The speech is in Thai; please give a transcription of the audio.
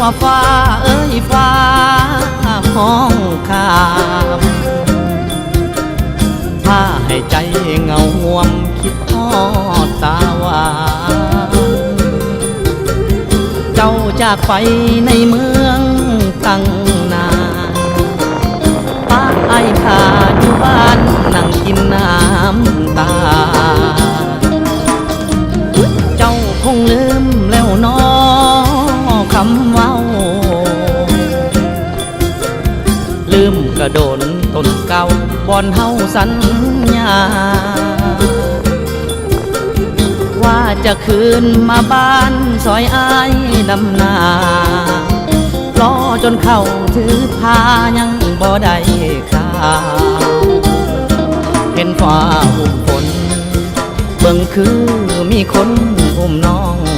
ว่าฟ้าเอ้ยฟ้าห้องข้ามพาให้ใจเงาห่วมคิดทอดตาหวานเจ้าจากไปในเมืองตั้งนานป้าไอ้ขาอยู่บ้านนั่งกินน้ำตาเจ้าคงลืมแล้วน้อคำเว้าลืมกระโดนต้นเก่าบอนเฮาสัญญาว่าจะคืนมาบ้านซอยอ้ายดำนารอจนเข้าถือพายังบ่ได้ข่าวเห็นฟ้าหุ้มฝนเบิ่งคือมีคนอุ้มน้อง